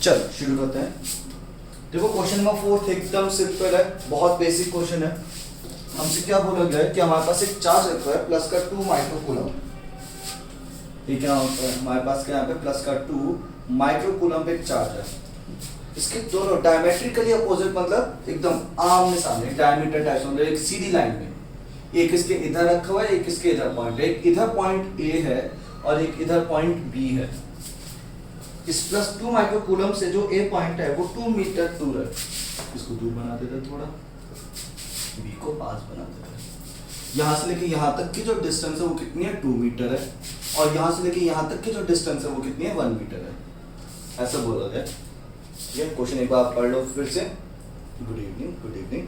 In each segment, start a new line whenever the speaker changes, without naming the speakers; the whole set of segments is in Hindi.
चल शुरू करते हैं। देखो क्वेश्चन नंबर 4 एकदम सिंपल है, बहुत बेसिक क्वेश्चन है। हमसे क्या बोला गया है कि हमारे पास एक चार्ज रखा है प्लस का 2 माइक्रोकूलम। ये क्या होता है, हमारे पास क्या यहाँ पे प्लस का 2 माइक्रोकूलम पे एक चार्ज है। इसके दोनों डायमेट्रिकली अपोजिट, मतलब एकदम आमने सामने, डायमीटर टाइप से, मतलब एक सीधी लाइन में। एक इसके इधर रखा हुआ है, एक इसके इधर पॉइंट है। एक इधर पॉइंट ए है और एक इधर पॉइंट बी है। इस प्लस 2 माइक्रोकूलम से जो ए पॉइंट है वो 2 मीटर दूर है। इसको दूर बना देते हैं थोड़ा, बी को पास बना देते हैं। यहाँ से लेके यहाँ तक की जो डिस्टेंस है वो कितनी है, 2 मीटर है। और यहाँ से लेके यहाँ तक की जो डिस्टेंस है वो कितनी है, 1 मीटर है। ऐसा बोला गया। ये क्वेश्चन एक बार आप पढ़ लो फिर से। Good evening, good evening.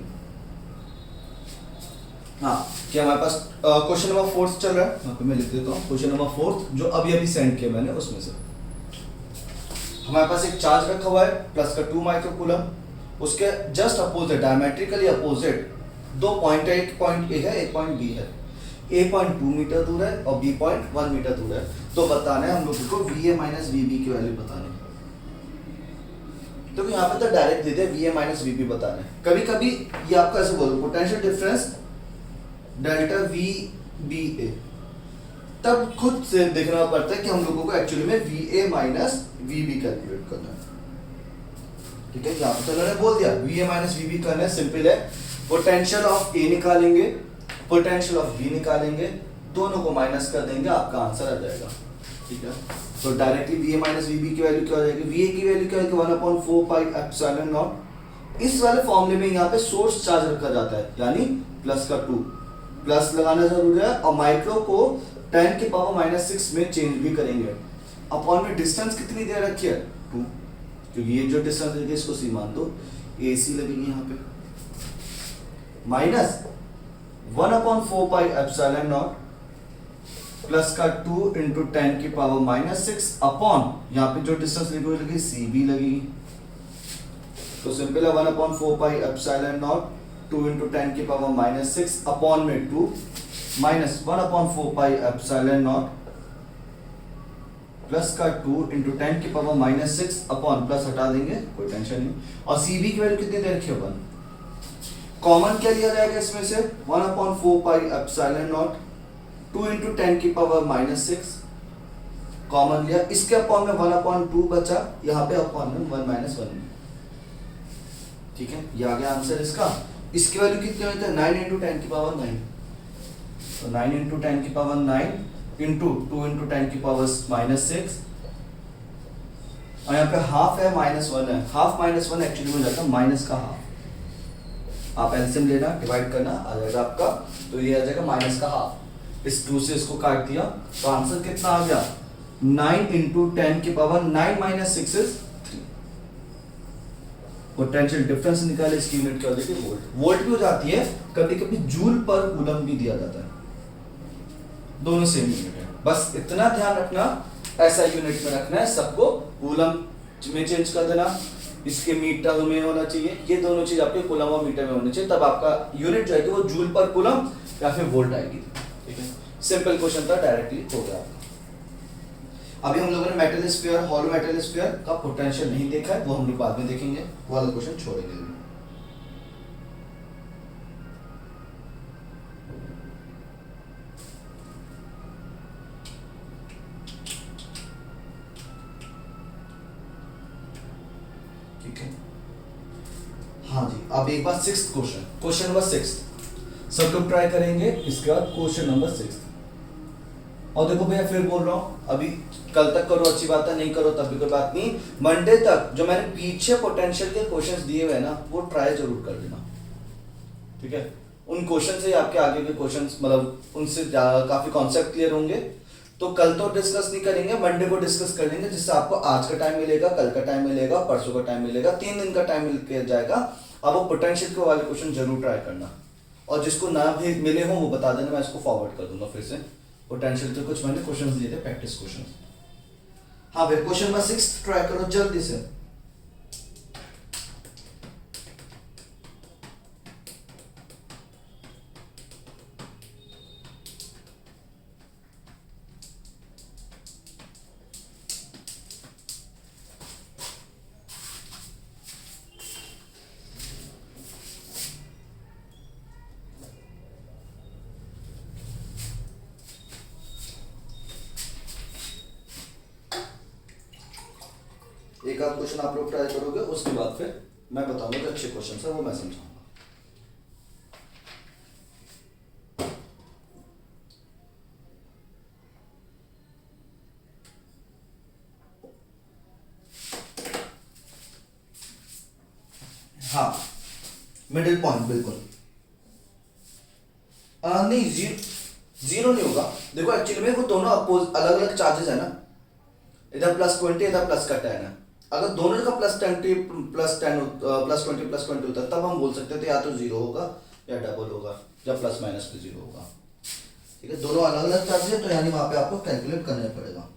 हाँ, क्या हमारे पास क्वेश्चन नंबर 4 चल रहा है, वहाँ पे मैं लिख देता हूँ। क्वेश्चन नंबर 4 जो अभी अभी सेंड किया मैंने, उसमें से हमारे पास एक चार्ज रखा हुआ है प्लस का 2 माइक्रोकूलम। उसके जस्ट अपोजिट, डायमेट्रिकली अपोजिट दो पॉइंट है। एक पॉइंट ए है, एक पॉइंट बी है। ए पॉइंट 2 मीटर दूर है और बी पॉइंट 1 मीटर दूर है। तो बताना है हम लोगों को V A minus V B की वैल्यू बतानी है। तो यहाँ पे तो डायरेक्ट दे दिया V A minus V B बताना है। कभी कभी ये आपको ऐसे बोलो, potential difference delta V B A, तब खुद से देखना पड़ता है कि हम लोगों को एक्चुअली में V A minus V B calculate करना है। ठीक है, यहाँ पे तो उन्होंने बोल दिया V A minus V B करना है। सिंपल है, पोटेंशियल ऑफ ए निकालेंगे, पोटेंशियल ऑफ बी निकालेंगे, दोनों को माइनस कर देंगे, आपका आंसर आ जाएगा। ठीक है, तो directly V A minus V B की वैल्यू क्या हो जाएगी, वी ए की वैल्यू क्या होगी 1/4 पाई एप्सिलॉन नॉट। इस वाले फॉर्मूले में यहाँ पे सोर्स चार्ज रखा जाता है, यानी प्लस का 2 प्लस लगाना जरूरी है। और माइक्रो को 10 की पावर -6 में चेंज भी करेंगे। अपॉन में डिस्टेंस कितनी दे रखी है, 2, क्योंकि ये जो डिस्टेंस है इसको सी मान दो, ए सी लगेगी यहाँ पे, minus 1/4 pi epsilon not plus का 2 इंटू 10 की पावर -6 अपॉन यहाँ पे जो डिस्टेंस लगेगी सी बी लगेगी। तो सिंपल है 1/4 पाई एप्सिलॉन नॉट 2 इंटू 10 की पावर -6 अपॉन में 2 minus 1/4 pi epsilon not plus का 2 इंटू 10 की पावर -6 अपॉन, प्लस हटा देंगे कोई टेंशन नहीं। और सी बी की वैल्यू कितनी दे रखी है, 1। कॉमन क्या लिया जाएगा इसमें से, 1/4 पाई एप्सिलॉन नॉट 2 इंटू 10 की पावर -6 कॉमन लिया। इसके अपॉन में 1/2 बचा, यहाँ पे अपॉन में 1 - 1। ठीक है, ये आ गया आंसर इसका। इसकी वैल्यू कितनी होती है, 9 इंटू 10 की पावर 9। तो 9 इंटू 10 की पावर 9 इंटू 2 इंटू 10 की पावर -6, और यहाँ पे हाफ है -1 है। हाफ -1 एक्चुअली में जाता है माइनस का हाफ। आप एलसीएम लेना, डिवाइड करना, आ जाएगा आपका। तो ये आ जाएगा माइनस का हाफ। इस 2 से इसको काट दिया तो आंसर कितना आ गया, 9 इंटू 10 की पावर 9 - 6 इज 3। पोटेंशियल डिफरेंस निकाले, इसकी यूनिट क्या हो जाती है, वोल्ट। वोल्ट भी हो जाती है, कभी कभी जूल पर कूलम भी दिया जाता है, दोनों सेम यूनिट है। बस इतना ध्यान रखना, ऐसा यूनिट में रखना है सबको, कूलम में चेंज कर देना, इसके मीटर में होना चाहिए। ये दोनों चीज आपके कूलम और मीटर में होनी चाहिए, तब आपका यूनिट जो है वो जूल पर कूलम या फिर वोल्ट आएगी। ठीक है, सिंपल क्वेश्चन था, डायरेक्टली हो गया। अभी हम लोगों ने metal sphere, hollow metal sphere का पोटेंशियल नहीं देखा है, वो हम लोग बाद में देखेंगे, वो वाला क्वेश्चन छोड़ेंगे। ठीक है, हाँ जी। अब एक बार 6th क्वेश्चन, क्वेश्चन नंबर 6 सब लोग ट्राई करेंगे। इसके बाद क्वेश्चन नंबर 6। और देखो भैया फिर बोल रहा हूँ, अभी कल तक करो अच्छी बात है, नहीं करो तब भी कोई बात नहीं। मंडे तक जो मैंने पीछे पोटेंशियल के क्वेश्चंस दिए हुए हैं ना, वो ट्राई जरूर कर लेना। ठीक है, उन क्वेश्चन से आपके आगे के क्वेश्चंस, मतलब उनसे काफी कॉन्सेप्ट क्लियर होंगे। तो कल तो डिस्कस नहीं करेंगे, मंडे को डिस्कस कर लेंगे, जिससे आपको आज का टाइम मिलेगा, कल का टाइम मिलेगा, परसों का टाइम मिलेगा, 3 दिन का टाइम मिल जाएगा। अब वो पोटेंशियल के वाले क्वेश्चन जरूर ट्राई करना, और जिसको ना भी मिले हो वो बता देना, मैं इसको फॉरवर्ड कर दूंगा फिर से। पोटेंशियल के कुछ मैंने क्वेश्चंस दिए थे, प्रैक्टिस क्वेश्चंस। हाँ भाई, क्वेश्चन नंबर 6 ट्राई करो जल्दी से। एक आध क्वेश्चन आप लोग ट्राई करोगे, उसके बाद फिर मैं बताऊंगा कि अच्छे क्वेश्चन है वो मैं समझाऊंगा। हाँ, मिडिल पॉइंट बिल्कुल नहीं, जीरो नहीं होगा। देखो एक्चुअली में वो दोनों अलग अलग चार्जेस है ना, इधर +20 इधर +10 है। अगर दोनों का +20 +20 होता है तब हम बोल सकते थे या तो जीरो होगा या डबल होगा या प्लस माइनस में जीरो होगा। ठीक है, दोनों अलग अलग चार्जेस है तो यानी वहां पे आपको कैलकुलेट करना पड़ेगा।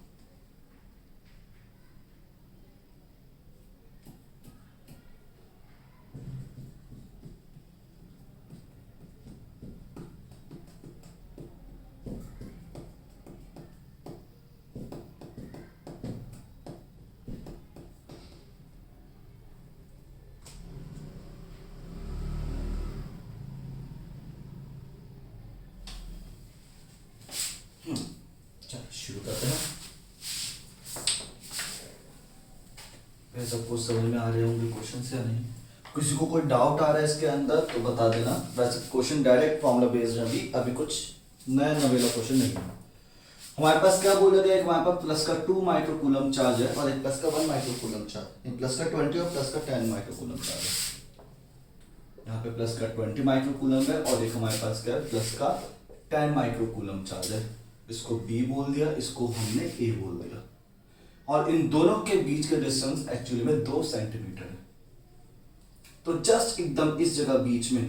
शुरू करते हैं। सबको समझ में आ रहे होंगे क्वेश्चन से या नहीं? किसी को कोई डाउट आ रहा है इसके अंदर तो बता देना। वैसे क्वेश्चन डायरेक्ट फॉर्मूला बेस्ड है, अभी कुछ नया नवेला क्वेश्चन नहीं है। हमारे पास क्या बोला गया, हमारे पास प्लस का 2 माइक्रोकूलम चार्ज है और एक प्लस का 1 माइक्रोकूलम चार्ज, प्लस का 20 और प्लस का 10 माइक्रोकूलम चार्ज है। यहाँ पे प्लस का 20 माइक्रोकूलम है और एक हमारे पास क्या है, प्लस का 10 माइक्रोकूलम चार्ज है। इसको B बोल दिया, इसको हमने A बोल दिया, और इन दोनों के बीच का डिस्टेंस एक्चुअली में 2 सेंटीमीटर है। तो जस्ट एकदम इस जगह बीच में,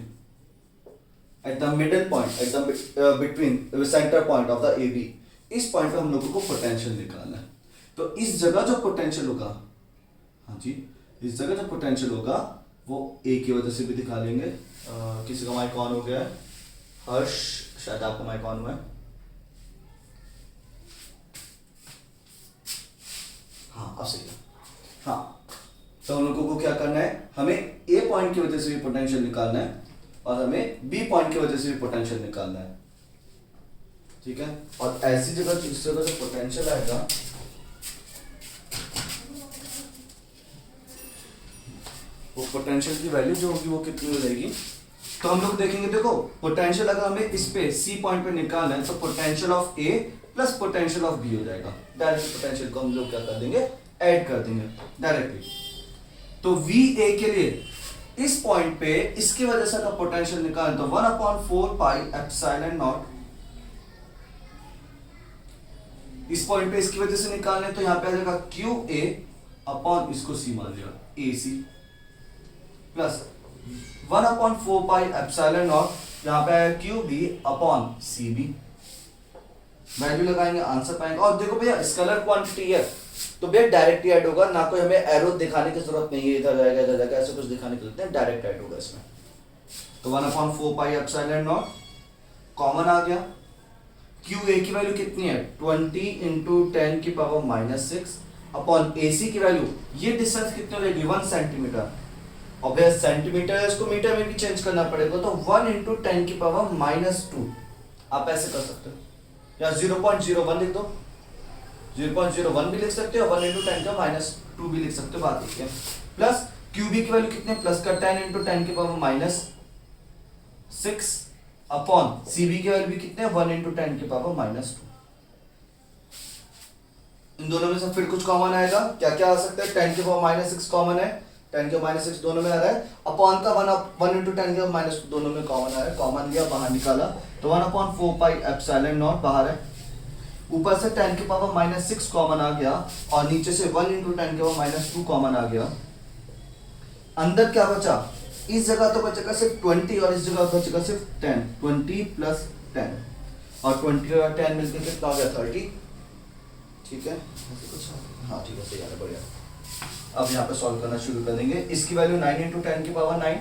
at the middle point, at the between centre point of the AB, इस पॉइंट पे हम लोगों को पोटेंशियल निकालना है। तो इस जगह जो पोटेंशियल होगा, हाँ जी, इस जगह जो पोटेंशियल होगा वो A की वजह से भी दिखा लेंगे। किसी का माइक ऑन हो गया है, हर्ष शायद आपका माइक ऑन हुआ है। हाँ अब सही है। हाँ, तो हम लोगों को क्या करना है, हमें A पॉइंट की वजह से भी पोटेंशियल निकालना है और हमें B पॉइंट की वजह से भी पोटेंशियल निकालना है। ठीक है, और ऐसी जगह जिस जगह से पोटेंशियल आएगा वो पोटेंशियल की वैल्यू जो होगी वो कितनी हो जाएगी। तो हम लोग देखेंगे, देखो पोटेंशियल अगर हमें इस पे C पॉइंट पे निकालना है तो potential of A plus potential of B हो जाएगा। डायरेक्ट पोटेंशियल को हम लोग क्या कर देंगे, ऐड कर देंगे डायरेक्टली। तो VA के लिए इस पॉइंट पे इसकी वजह से अगर पोटेंशियल निकालें तो 1/4 पाई एप्सिलॉन नॉट, इस पॉइंट पे इसकी वजह से निकालने तो यहां पे आ जाएगा QA अपॉन इसको C मान लिया AC plus 1/4 pi epsilon not, यहां पे आएगा QB अपॉन CB। वैल्यू लगाएंगे, आंसर पाएंगे। और देखो भैया स्केलर क्वांटिटी है तो भैया डायरेक्ट ऐड होगा, ना कोई हमें एरो दिखाने की जरूरत नहीं है, इधर जाएगा इधर जाएगा ऐसे कुछ दिखाने की जरूरत नहीं, डायरेक्ट ऐड होगा इसमें। तो 1/4 पाई एप्सिलॉन नॉट कॉमन आ गया। QA की वैल्यू कितनी है, 20 × 10⁻⁻6 अपॉन AC की वैल्यू, ये डिस्टेंस कितनी हो जाएगी, 1 सेंटीमीटर। और भैया सेंटीमीटर है, इसको मीटर में भी चेंज करना पड़ेगा, तो 1 × 10⁻²। आप ऐसे कर सकते हो या 0.01 लिख दो, 0.01 भी लिख सकते हो, 1 × 10⁻² भी लिख सकते हो, बात एक है। प्लस QB की वैल्यू कितनी है, प्लस का 10 × 10⁻6 अपॉन CB की वैल्यू भी कितने, 1 × 10⁻²। इन दोनों में से फिर कुछ कॉमन आएगा, क्या क्या आ सकता है, 10⁻6 कॉमन है, 10⁻6 दोनों में आ रहा है, अपॉन का 1 × 10⁻² दोनों में कॉमन आ रहा है, कॉमन लिया बाहर निकाला तो 1/4 पाई एप्सिलॉन नॉट बाहर है, ऊपर से 10⁻6 कॉमन आ गया और नीचे से 1 × 10⁻² कॉमन आ गया। अंदर क्या बचा, इस जगह तो बचेगा सिर्फ 20 और इस जगह बचेगा सिर्फ 10, 20 + 10 और 20 और 10 मिलकर कितना हो गया, 30। ठीक है, ऐसे कुछ, हाँ ठीक है, सही है, बढ़िया। अब यहाँ पे सॉल्व करना शुरू कर देंगे। इसकी वैल्यू 9 × 10⁻9,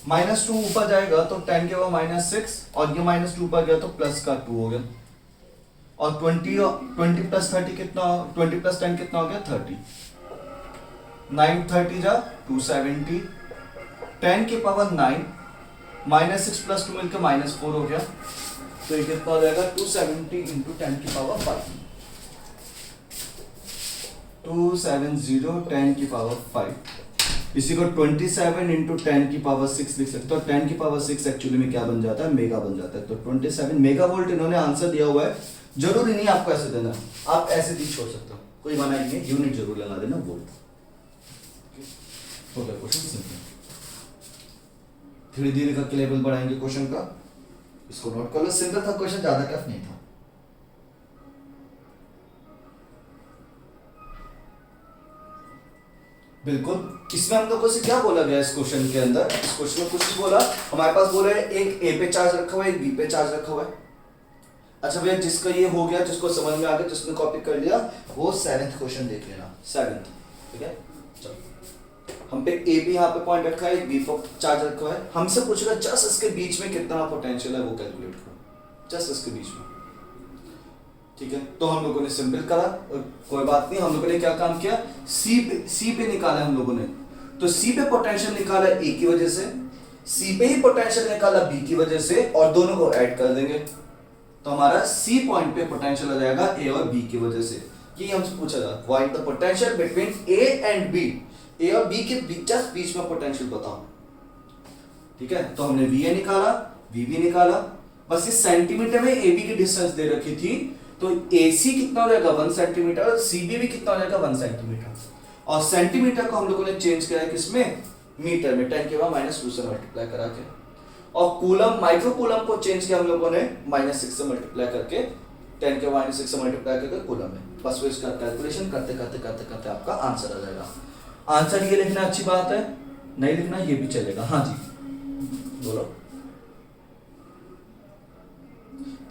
-2 ऊपर जाएगा तो 10⁻6 और ये -2 ऊपर गया तो प्लस का 2 हो गया, और 20 + 30 कितना, 20 + 10 कितना हो गया, 30। 9 30 जा 270, 10⁻9 -6 + 2 मिलकर -4 हो गया, तो ये कितना हो जाएगा, 270 × 10⁵। 270 10 की पावर 5 इसी को 27 इंटू 10 की पावर 6 लिख सकते हो। 10 की पावर 6 एक्चुअली में क्या बन जाता है, मेगा बन जाता है। तो 27 मेगा वोल्ट इन्होंने आंसर दिया हुआ है। जरूरी नहीं आपको ऐसे देना, आप ऐसे भी छोड़ सकते हो, कोई मना ही नहीं, यूनिट जरूर लगा देना वोल्ट। हो गया क्वेश्चन सिंपल। धीरे धीरे करके लेवल बढ़ाएंगे क्वेश्चन का, इसको नोट कर लो। सिंपल था क्वेश्चन, ज्यादा टफ नहीं था। बिल्कुल। इसमें हम लोगों से क्या बोला गया इस क्वेश्चन के अंदर, इस क्वेश्चन में कुछ नहीं बोला। हमारे पास बोला है एक ए पे चार्ज रखा हुआ है, एक बी पे चार्ज रखा हुआ है। अच्छा भैया जिसका ये हो गया, जिसको समझ में आ गया, जिसने कॉपी कर लिया, वो 7th क्वेश्चन देख लेना। 7th, ठीक है। चलो हम पे ए भी यहाँ पे पॉइंट रखा है, बी पे चार्ज रखा हुआ है। हमसे पूछेगा जस्ट इसके बीच में कितना पोटेंशियल है वो कैलकुलेट करो, जस्ट इसके बीच में, ठीक है। तो हम लोगों ने सिंपल करा, कोई बात नहीं। हम लोगों ने क्या काम किया, सी पे निकाला हम लोगों ने। तो सी पे पोटेंशियल निकाला ए की वजह से, सी पे ही पोटेंशियल निकाला बी की वजह से, और दोनों को ऐड कर देंगे तो हमारा सी पॉइंट पे पोटेंशियल आ जाएगा ए और बी की वजह से। ये हमसे पूछा था, find the potential between A and B. A और बी के जस्ट बीच में पोटेंशियल बताओ, ठीक है। तो हमने वी ए निकाला, वी बी निकाला। बस इस सेंटीमीटर में ए बी की डिस्टेंस दे रखी थी, तो AC कितना हो जाएगा 1 सेंटीमीटर, और CB भी कितना हो जाएगा 1 सेंटीमीटर। और सेंटीमीटर को हम लोगों ने चेंज किया है किसमें, मीटर में, 10 के बाद -2 से मल्टीप्लाई करा के। और कूलम, माइक्रो कूलम को चेंज किया हम लोगों ने -6 से मल्टीप्लाई करके, 10 के बाद -6 से मल्टीप्लाई करके कूलम में। बस वो इसका कैलकुलेशन करते करते करते करते आपका आंसर आ जाएगा। आंसर ये लिखना अच्छी बात है, नहीं लिखना ये भी चलेगा। हाँ जी बोलो।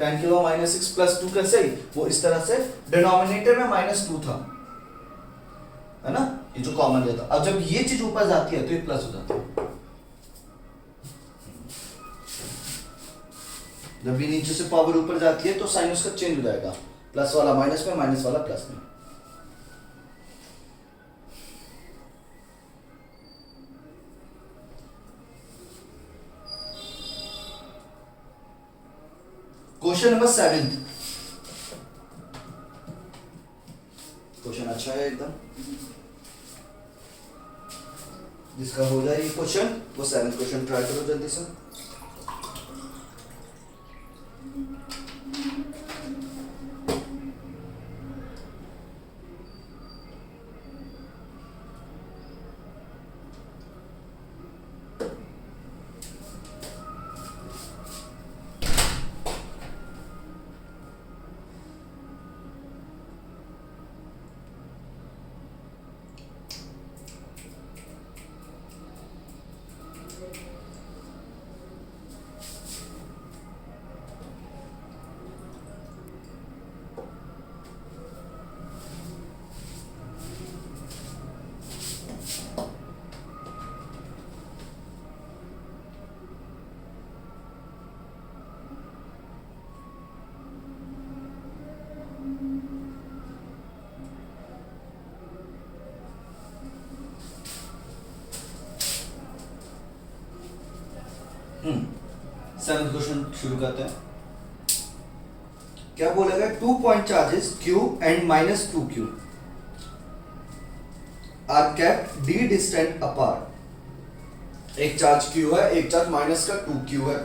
10 के बाद -6 + 2 कैसे, वो इस तरह से डिनोमिनेटर में -2 था, है ना, ये जो कॉमन रहता। अब जब ये चीज ऊपर जाती है तो ये प्लस हो जाता है। जब ये नीचे से पावर ऊपर जाती है तो साइन उसका चेंज हो जाएगा, प्लस वाला माइनस में, माइनस वाला प्लस में। Question number 7। क्वेश्चन अच्छा है एकदम, जिसका हो जाए ये क्वेश्चन वो 7th क्वेश्चन ट्राई करो जल्दी से। सेवंथ क्वेश्चन शुरू करते हैं। क्या बोलेगा, 2 point charges Q and -2Q are kept d distant apart. एक चार्ज Q है, एक चार्ज -2Q है,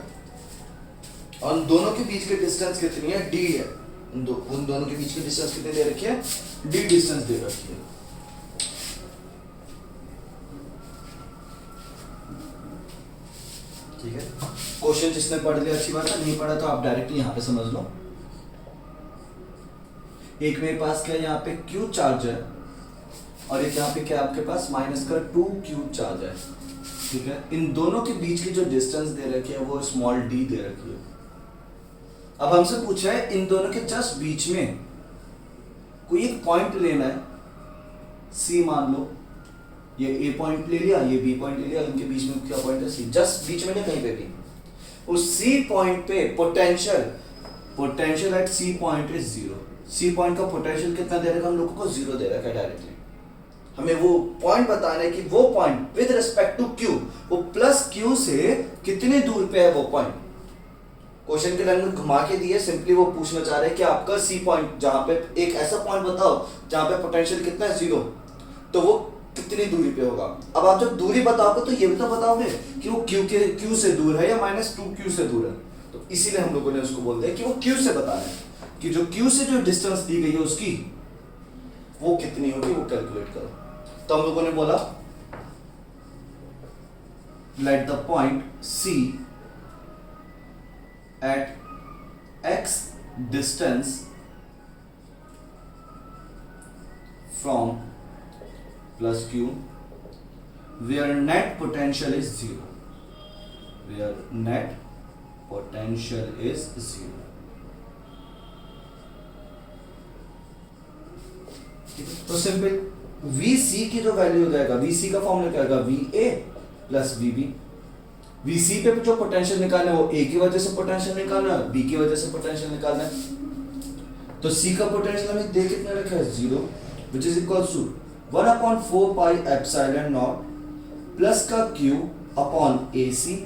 और उन दोनों के बीच की डिस्टेंस कितनी है, d है। उन दोनों के बीच की डिस्टेंस कितनी दे रखी है, d डिस्टेंस दे रखी है। ठीक है, क्वेश्चन जिसने पढ़ लिया अच्छी बात है, नहीं पढ़ा तो आप डायरेक्टली यहाँ पे समझ लो। एक मेरे पास क्या यहाँ पे Q चार्ज है, और एक यहाँ पे क्या आपके पास -2Q चार्ज है, ठीक है। इन दोनों के बीच की जो डिस्टेंस दे रखी है वो स्मॉल d दे रखी है। अब हमसे पूछा है इन दोनों के जस्ट बीच में कोई एक पॉइंट लेना है, C मान लो, ये A पॉइंट ले लिया, ये B पॉइंट ले लिया, इनके बीच में क्या पॉइंट है, C, जस्ट बीच में नहीं, कहीं पे भी। उस C पॉइंट पे potential at C point is 0। C point का पोटेंशियल कितना दे रखा है हम लोगों को, 0 दे रखा है डायरेक्टली। हमें वो पॉइंट बताना है कि वो point with respect to Q, वो प्लस Q से कितने दूर पे है वो पॉइंट। क्वेश्चन की लैंग्वेज घुमा के दी है, सिंपली वो पूछना चाह रहे हैं कि आपका सी पॉइंट, जहां पे एक ऐसा पॉइंट बताओ जहां पे पोटेंशियल कितना है 0, तो वो कितनी दूरी पे होगा। अब आप जब दूरी बताओगे तो ये भी तो बताओगे कि वो क्यू से दूर है या -2q से दूर है। तो इसीलिए हम लोगों ने उसको बोलते हैं कि वो क्यू से बताना है कि जो क्यू से जो डिस्टेंस दी गई है उसकी वो कितनी होगी, वो कैलकुलेट करो। तो हम लोगों ने बोला let the point C at x distance from plus q where net potential is 0, where net potential is 0। तो सिंपल VC की जो वैल्यू हो जाएगा, VC का फॉर्मूला क्या होगा, VA प्लस VB। VC पे जो पोटेंशियल निकालना है वो A की वजह से पोटेंशियल निकालना है, B की वजह से पोटेंशियल निकालना है। तो C का पोटेंशियल हमें दे कितना रखा है 0, which is equals to 1/4 pi epsilon naught plus का Q upon AC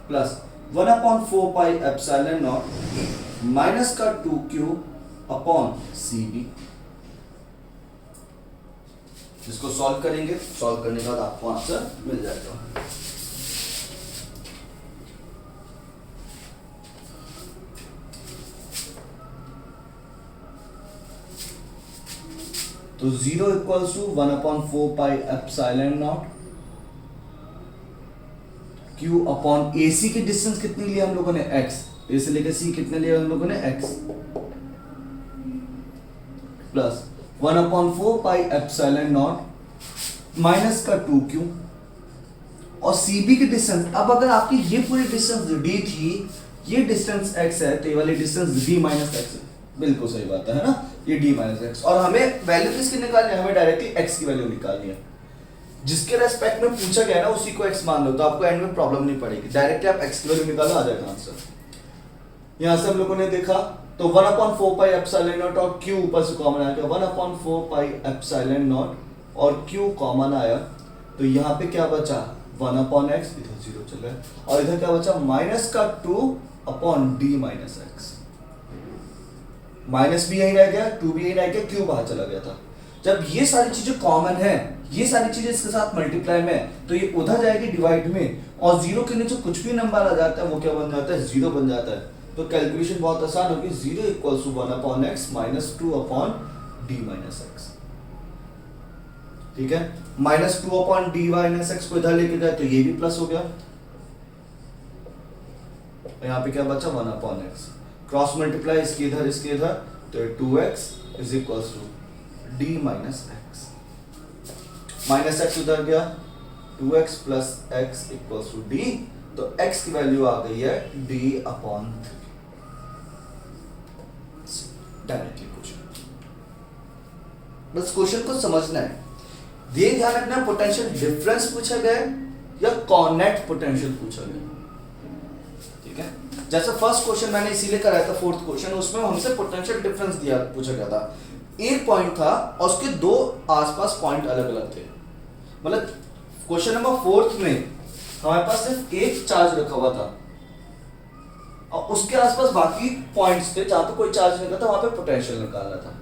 plus 1/4 pi epsilon naught minus का 2Q अपॉन CB। इसको सॉल्व करेंगे, सॉल्व करने के बाद आपको आंसर मिल जाएगा। तो 0 equals to 1/4 pi epsilon naught Q upon AC की डिस्टेंस कितनी लिया हम लोगों ने x, A से लेकर C कितने लिया हम लोगों ने x, plus 1/4 pi epsilon not minus का 2Q और CB की डिस्टेंस। अब अगर आपकी ये पूरी डिस्टेंस D थी, ये डिस्टेंस x है, तो ये वाली डिस्टेंस D माइनस x है। बिल्कुल सही बात है ना, ये D माइनस एक्स। और हमें वैल्यू किसकी निकालनी है, हमें डायरेक्टली x की वैल्यू निकालनी है। जिसके रेस्पेक्ट में पूछा गया ना उसी को x मान लो, तो आपको एंड में प्रॉब्लम नहीं पड़ेगी, डायरेक्टली आप x की वैल्यू निकालो, आ जाएगा आंसर। यहां से हम लोगों ने देखा तो 1/4 पाई एप्सिलॉन नॉट और q ऊपर से कॉमन आ गया, 1/4 पाई एप्सिलॉन नॉट और q कॉमन आया, तो यहाँ पे क्या बचा 1/x, इधर 0 चल रहा है, और इधर क्या बचा माइनस का 2/d माइनस एक्स। माइनस भी यही रह गया, 2 भी यही रह गया, q बाहर चला गया था। जब ये सारी चीजें कॉमन है, ये सारी चीजें इसके साथ मल्टीप्लाई में, तो ये उधर जाएगी डिवाइड में, और 0 के नीचे कुछ भी नंबर आ जाता है वो क्या बन जाता है, 0 बन जाता है। तो कैलकुलेशन बहुत आसान होगी, 0 equals to 1/x minus 2/d minus x. ठीक है, माइनस 2/d माइनस एक्स को इधर लेके जाए तो ये भी प्लस हो गया, यहाँ पे क्या बचा 1/x, क्रॉस मल्टीप्लाई इसके इधर, तो 2x is equals to d minus x, minus x उधर गया, 2x plus x equals to d, तो x की वैल्यू आ गई है d/3। डायरेक्टली क्वेश्चन, बस क्वेश्चन को समझना है। ये ध्यान रखना पोटेंशियल डिफरेंस पूछा गया या कॉनेट पोटेंशियल पूछा गया। ठीक है, जैसे फर्स्ट क्वेश्चन मैंने इसीलिए कराया था, फोर्थ क्वेश्चन, उसमें हमसे पोटेंशियल डिफरेंस दिया पूछा गया था। एक पॉइंट था और उसके दो आसपास पॉइंट अलग अलग थे। मतलब क्वेश्चन नंबर फोर्थ में हमारे पास सिर्फ एक चार्ज रखा हुआ था और उसके आसपास बाकी पॉइंट्स थे, जहां पे कोई चार्ज नहीं था वहां पे पोटेंशियल निकालना था।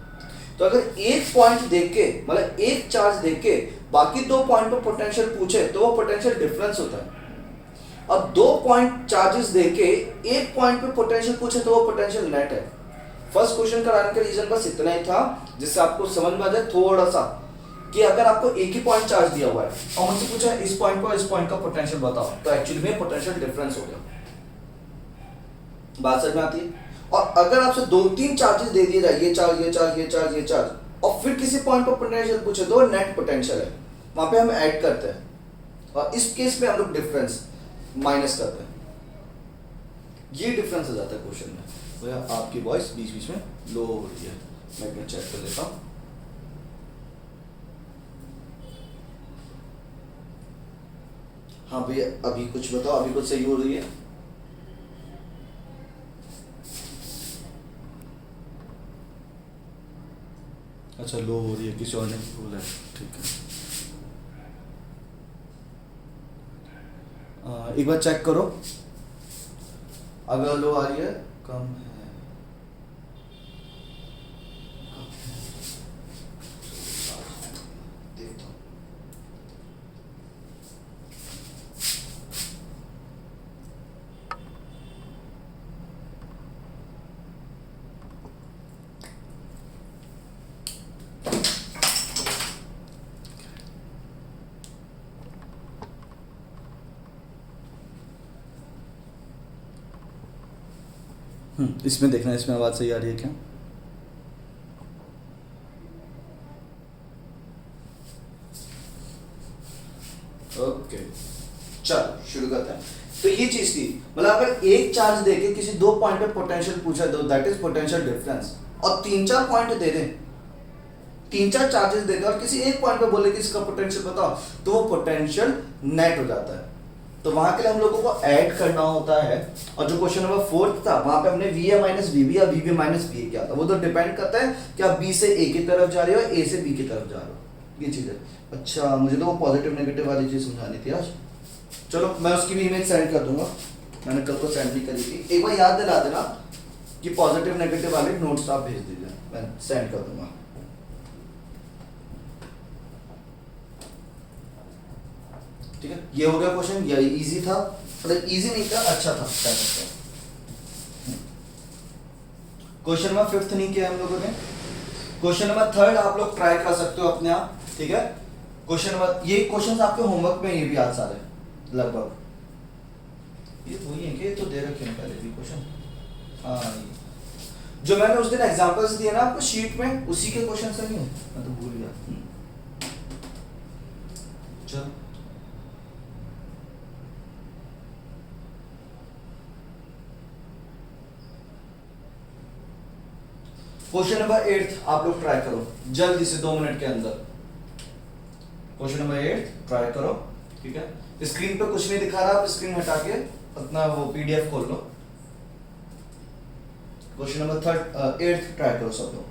तो अगर एक पॉइंट देख के, मतलब एक चार्ज देख के बाकी दो पॉइंट पे पोटेंशियल पूछे तो वो पोटेंशियल डिफरेंस होता है। अब दो पॉइंट चार्जेस देके एक पॉइंट पे पोटेंशियल पूछे तो वो पोटेंशियल नेट है। फर्स्ट क्वेश्चन कराने का रीजन बस इतना ही था, जिससे आपको समझ में आ जाए थोड़ा सा कि अगर आपको एक ही पॉइंट चार्ज दिया हुआ है और मुझसे पूछा इस पॉइंट पर इस पॉइंट का पोटेंशियल बताओ, तो एक्चुअली में पोटेंशियल डिफरेंस हो गया। बात समझ में आती है। और अगर आपसे दो तीन चार्जेस दे दिए जाए, ये चार्ज ये चार्ज ये चार्ज ये चार्ज, और फिर किसी पॉइंट पर पोटेंशियल पूछे तो नेट पोटेंशियल है, वहां पे हम ऐड करते हैं और इस केस में हम लोग डिफरेंस माइनस करते हैं। ये डिफरेंस हो जाता है क्वेश्चन में। भैया आपकी वॉइस बीच बीच में लो हो रही है, मैं एक मिनट चेक कर लेता हूँ। हाँ भैया अभी कुछ बताओ, अभी कुछ सही हो रही है? अच्छा लो हो रही है, किसी और ने बोला है, ठीक है। एक बार चेक करो, अगर लो आ रही है कम है, देखता हूँ। इसमें देखना, इसमें आवाज़ सही आ रही है क्या? ओके, चल शुरू करते हैं। तो ये चीज थी, मतलब अगर एक चार्ज देके किसी दो पॉइंट पे पोटेंशियल पूछा दो, दैट इज पोटेंशियल डिफरेंस, और तीन चार पॉइंट दे दे, तीन चार चार्जेस दे दे और किसी एक पॉइंट पे बोले कि इसका पोटेंशियल बताओ, तो वो पोटेंशियल नेट हो जाता है। तो वहां के लिए हम लोगों को ऐड करना होता है। और जो क्वेश्चन नंबर 4 था वहां पे हमने वी माइनस वी या वी माइनस वी किया था। वो तो डिपेंड करता है कि आप बी से ए की तरफ जा रहे हो, ए से बी की तरफ जा रहे हो, ये चीज है। अच्छा, मुझे तो वो पॉजिटिव नेगेटिव वाली चीज समझानी थी आज। चलो मैं उसकी भी इमेज सेंड कर दूंगा, मैंने कल को सेंड भी करी थी। एक बार याद दिला देना कि पॉजिटिव नेगेटिव वाले नोट्स आप भेज दीजिए, मैं सेंड कर दूंगा। ठीक है, ये हो गया क्वेश्चन। ये इजी था, मतलब इजी नहीं था, अच्छा था। क्वेश्चन नंबर 5 नहीं किया हम लोगों ने। क्वेश्चन नंबर 3 आप लोग ट्राई कर सकते हो अपने आप, ठीक है। क्वेश्चन नंबर, ये क्वेश्चंस आपके होमवर्क में ये भी आज सारे लगभग ये वही है कि ये तो दे रखे हैं पहले भी क्वेश्चन। हाँ, जो मैंने उस दिन एग्जांपल्स दिए ना आपको शीट में, उसी के क्वेश्चन से नहीं है, मैं तो भूल गया। चलो क्वेश्चन नंबर 8 आप लोग ट्राई करो जल्दी से 2 मिनट के अंदर। क्वेश्चन नंबर 8 ट्राई करो, ठीक है। स्क्रीन पे कुछ नहीं दिखा रहा, आप स्क्रीन हटा के अपना वो पीडीएफ खोल लो। क्वेश्चन नंबर 8 ट्राई करो सब लोग।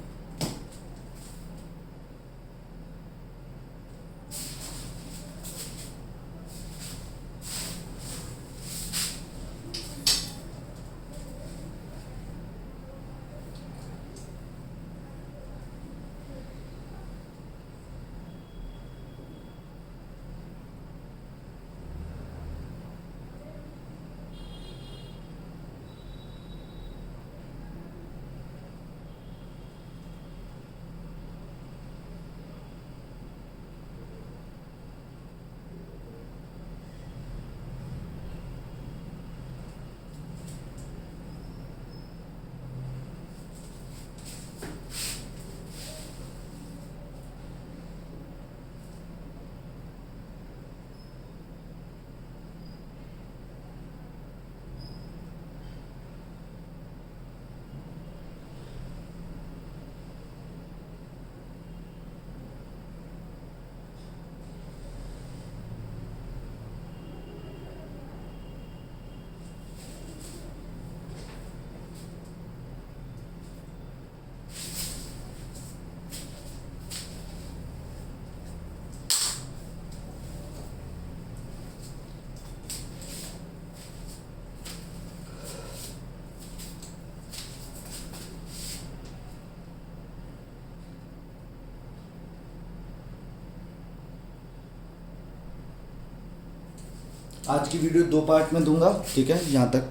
आज की वीडियो 2 पार्ट में दूंगा, ठीक है। यहाँ तक